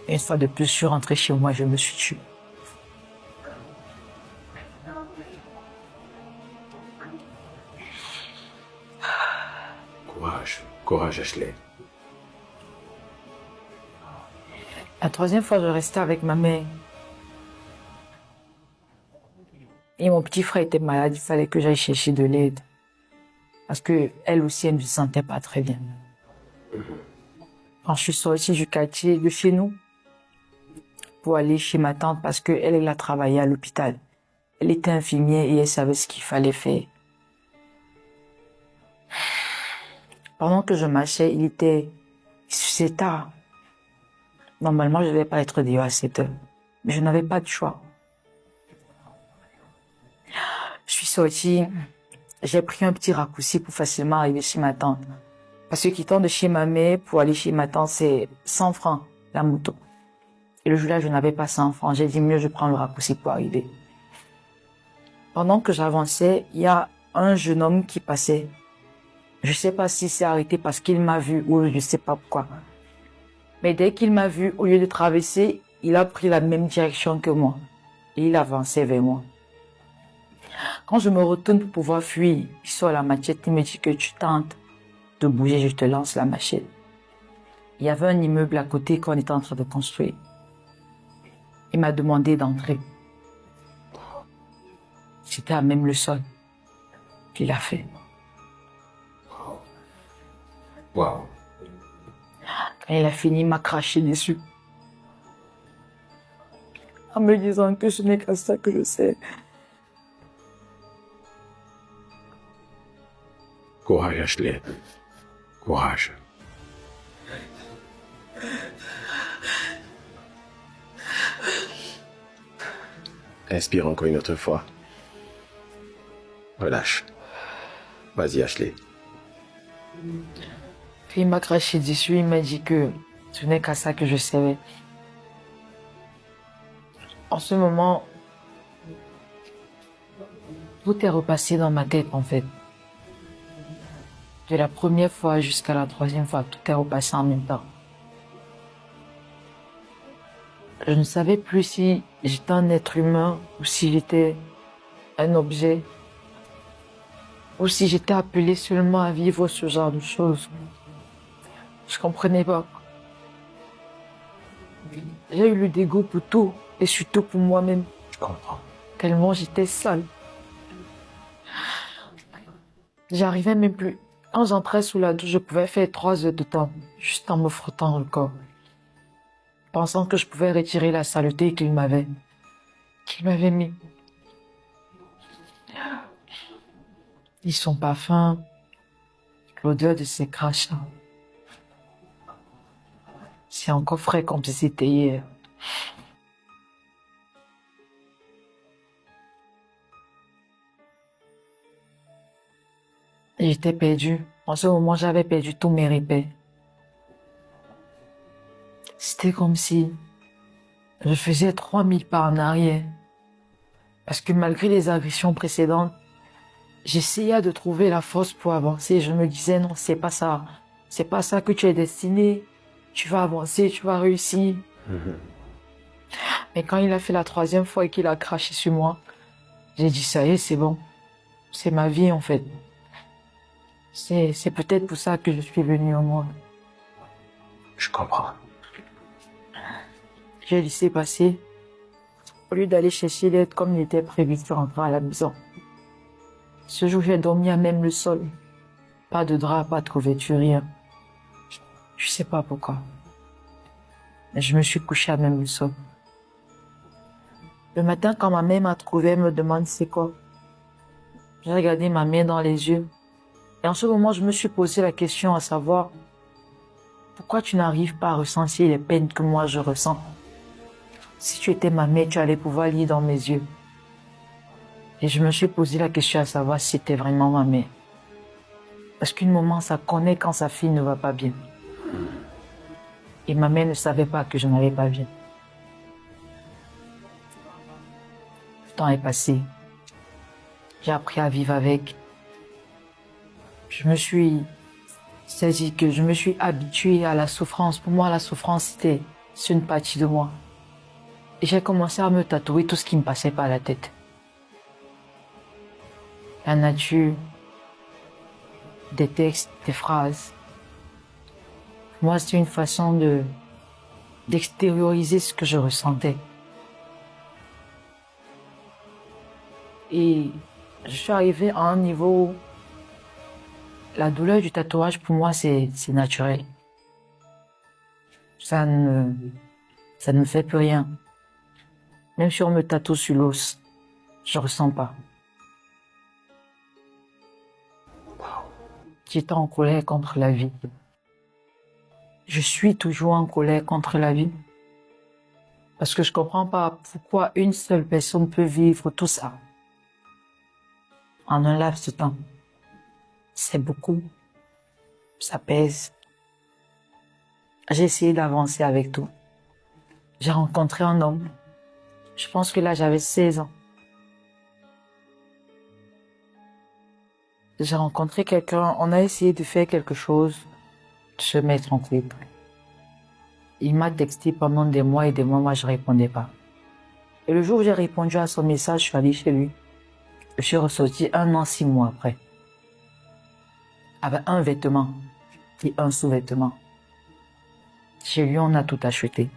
Une fois de plus, je suis rentrée chez moi, je me suis tuée. Courage, Ashley. La troisième fois, je restais avec ma mère. Et mon petit frère était malade, il fallait que j'aille chercher de l'aide. Parce que elle aussi, elle ne se sentait pas très bien. Quand je suis sortie du quartier, de chez nous, pour aller chez ma tante, parce qu'elle, elle a travaillé à l'hôpital. Elle était infirmière et elle savait ce qu'il fallait faire. Pendant que je marchais, c'est tard. Normalement, je ne devais pas être dehors à 7 heures. Mais je n'avais pas de choix. Je suis sortie, j'ai pris un petit raccourci pour facilement arriver chez ma tante. Parce que quittant de chez ma mère pour aller chez ma tante, c'est 100 francs la moto. Et le jour-là, je n'avais pas 100 francs. J'ai dit mieux, je prends le raccourci pour arriver. Pendant que j'avançais, il y a un jeune homme qui passait. Je ne sais pas s'il s'est arrêté parce qu'il m'a vu ou je ne sais pas pourquoi. Mais dès qu'il m'a vu, au lieu de traverser, il a pris la même direction que moi. Et il avançait vers moi. Quand je me retourne pour pouvoir fuir, il sort la machette, il me dit que tu tentes de bouger, je te lance la machette. Il y avait un immeuble à côté qu'on était en train de construire. Il m'a demandé d'entrer. C'était à même le sol. Il a fait. Wow. Quand il a fini, il m'a craché dessus. En me disant que ce n'est qu'à ça que je sais. Courage, Ashley. Courage. Inspire encore une autre fois. Relâche. Vas-y, Ashley. Puis il m'a craché dessus, il m'a dit que ce n'est qu'à ça que je savais. En ce moment, tout est repassé dans ma tête en fait. De la première fois jusqu'à la troisième fois, tout est repassé en même temps. Je ne savais plus si j'étais un être humain ou si j'étais un objet ou si j'étais appelé seulement à vivre ce genre de choses. Je comprenais pas. J'ai eu le dégoût pour tout et surtout pour moi-même. Je comprends. Tellement j'étais sale. J'arrivais même plus. Quand j'entrais sous la douche, je pouvais faire 3 heures de temps juste en me frottant le corps. Pensant que je pouvais retirer la saleté qu'il m'avait mis. Et son parfum, l'odeur de ses crachats. C'est encore frais comme si c'était hier. Et j'étais perdue. En ce moment, j'avais perdu tous mes repères. C'était comme si je faisais 3000 pas en arrière. Parce que malgré les agressions précédentes, j'essayais de trouver la force pour avancer. Je me disais, non, c'est pas ça. C'est pas ça que tu es destiné. Tu vas avancer, tu vas réussir. Mais quand il a fait la troisième fois et qu'il a craché sur moi, j'ai dit, ça y est, c'est bon. C'est ma vie, en fait. C'est peut-être pour ça que je suis venue au monde. Je comprends. J'ai laissé passer. Au lieu d'aller chercher l'aide comme il était prévu, je rentrer à la maison. Ce jour, j'ai dormi à même le sol. Pas de drap, pas de couverture, rien. Je sais pas pourquoi. Mais je me suis couchée à même le sol. Le matin, quand ma mère m'a trouvé, elle me demande c'est quoi. J'ai regardé ma mère dans les yeux. Et en ce moment, je me suis posé la question à savoir pourquoi tu n'arrives pas à ressentir les peines que moi je ressens. Si tu étais ma mère, tu allais pouvoir lire dans mes yeux. Et je me suis posé la question à savoir si c'était vraiment ma mère. Parce qu'une maman, ça connaît quand sa fille ne va pas bien. Et ma mère ne savait pas que je n'allais pas bien. Le temps est passé. J'ai appris à vivre avec. Je me suis saisi que je me suis habituée à la souffrance. Pour moi, la souffrance, c'est une partie de moi. Et j'ai commencé à me tatouer tout ce qui me passait par la tête. La nature, des textes, des phrases. Moi, c'est une façon d'extérioriser ce que je ressentais. Et je suis arrivée à un niveau où la douleur du tatouage, pour moi, c'est naturel. Ça ne me fait plus rien. Même si on me tatoue sur l'os, je ressens pas. J'étais en colère contre la vie. Je suis toujours en colère contre la vie. Parce que je comprends pas pourquoi une seule personne peut vivre tout ça en un laps de temps. C'est beaucoup. Ça pèse. J'ai essayé d'avancer avec tout. J'ai rencontré un homme. Je pense que là, j'avais 16 ans. J'ai rencontré quelqu'un, on a essayé de faire quelque chose, de se mettre en couple. Il m'a texté pendant des mois et des mois, moi je répondais pas. Et le jour où j'ai répondu à son message, je suis allée chez lui. Je suis ressortie 1 an, 6 mois après. Avec un vêtement et un sous-vêtement. Chez lui, on a tout acheté.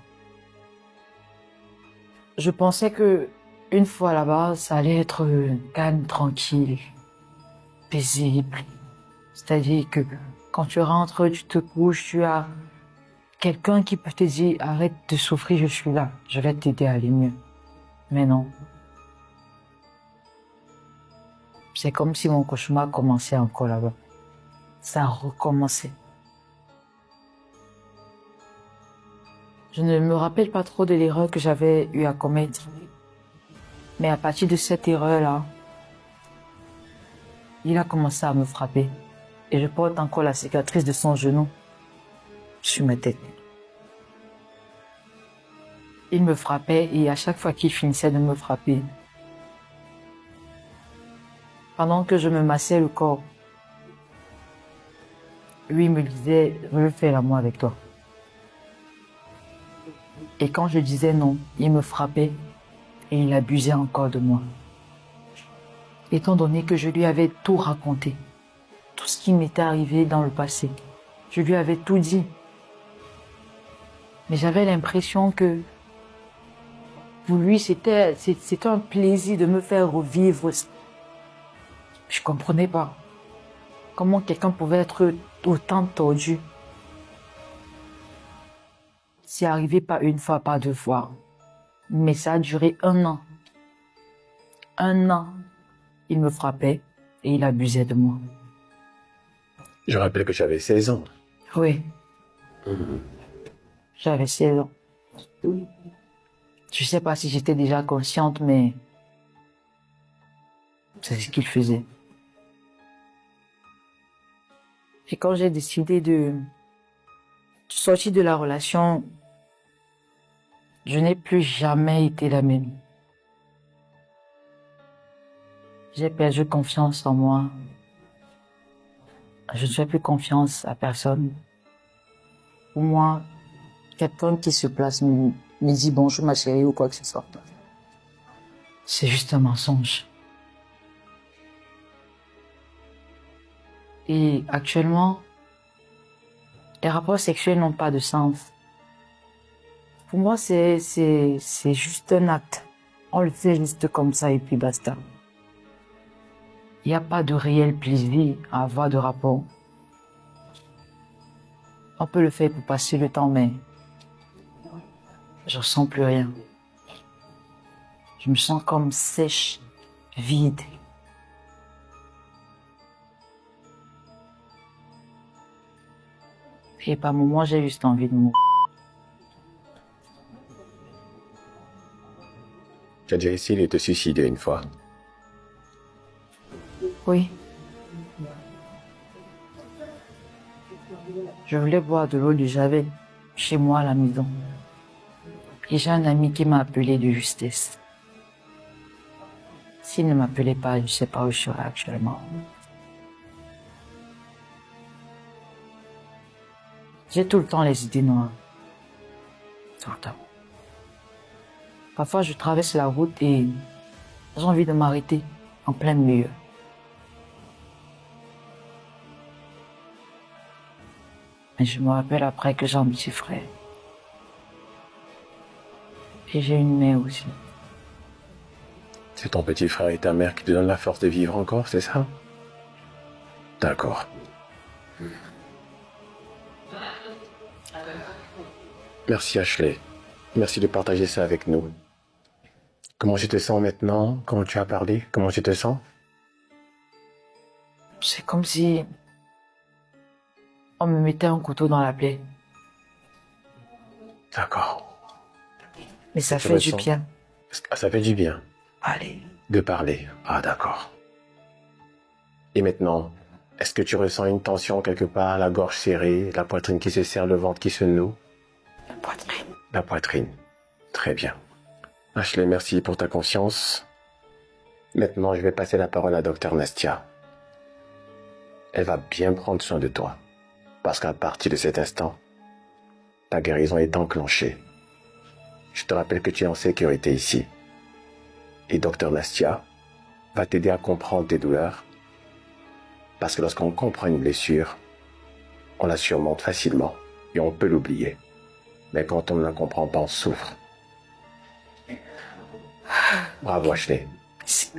Je pensais que une fois là-bas, ça allait être calme, tranquille, paisible. C'est-à-dire que quand tu rentres, tu te couches, tu as quelqu'un qui peut te dire arrête de souffrir, je suis là, je vais t'aider à aller mieux. Mais non. C'est comme si mon cauchemar commençait encore là-bas. Ça a recommencé. Je ne me rappelle pas trop de l'erreur que j'avais eu à commettre. Mais à partir de cette erreur-là, il a commencé à me frapper. Et je porte encore la cicatrice de son genou sur ma tête. Il me frappait et à chaque fois qu'il finissait de me frapper, pendant que je me massais le corps, lui me disait « Je veux faire l'amour avec toi ». Et quand je disais non, il me frappait et il abusait encore de moi. Étant donné que je lui avais tout raconté, tout ce qui m'était arrivé dans le passé, je lui avais tout dit. Mais j'avais l'impression que pour lui, c'était un plaisir de me faire revivre. Je comprenais pas comment quelqu'un pouvait être autant tordu. C'est arrivé pas une fois, pas 2 fois. Mais ça a duré 1 an. 1 an, il me frappait et il abusait de moi. Je rappelle que j'avais 16 ans. Oui. J'avais 16 ans. Je sais pas si j'étais déjà consciente, mais c'est ce qu'il faisait. Et quand j'ai décidé de sortir de la relation, je n'ai plus jamais été la même. J'ai perdu confiance en moi. Je ne fais plus confiance à personne. Pour moi, quelqu'un qui se place me dit bonjour ma chérie ou quoi que ce soit, c'est juste un mensonge. Et actuellement, les rapports sexuels n'ont pas de sens. Pour moi, c'est juste un acte. On le fait juste comme ça et puis basta. Il n'y a pas de réel plaisir à avoir de rapport. On peut le faire pour passer le temps, mais je ressens plus rien. Je me sens comme sèche, vide. Et par moments, j'ai juste envie de mourir. Tu as déjà essayé de te suicider une fois. Oui. Je voulais boire de l'eau de Javel chez moi à la maison. Et j'ai un ami qui m'a appelé de justesse. S'il ne m'appelait pas, je ne sais pas où je serais actuellement. J'ai tout le temps les idées noires. tout le temps. Parfois, je traverse la route et j'ai envie de m'arrêter en plein milieu. Mais je me rappelle après que j'ai un petit frère. Et j'ai une mère aussi. C'est ton petit frère et ta mère qui te donnent la force de vivre encore, c'est ça? D'accord. Merci Ashley. Merci de partager ça avec nous. Comment tu te sens maintenant? Comment tu as parlé? Comment tu te sens? C'est comme si on me mettait un couteau dans la plaie. D'accord. Mais ça Tu fait du ressens- bien. Ah, ça fait du bien Allez. de parler. Ah, d'accord. Et maintenant, est-ce que tu ressens une tension quelque part, la gorge serrée, la poitrine qui se serre, le ventre qui se noue? La poitrine. La poitrine. Très bien. Ashley, merci pour ta confiance. Maintenant, je vais passer la parole à Dr Nastia. Elle va bien prendre soin de toi. Parce qu'à partir de cet instant, ta guérison est enclenchée. Je te rappelle que tu es en sécurité ici. Et Dr Nastia va t'aider à comprendre tes douleurs. Parce que lorsqu'on comprend une blessure, on la surmonte facilement et on peut l'oublier. Mais quand on ne la comprend pas, on souffre. Bravo Ashley. Merci.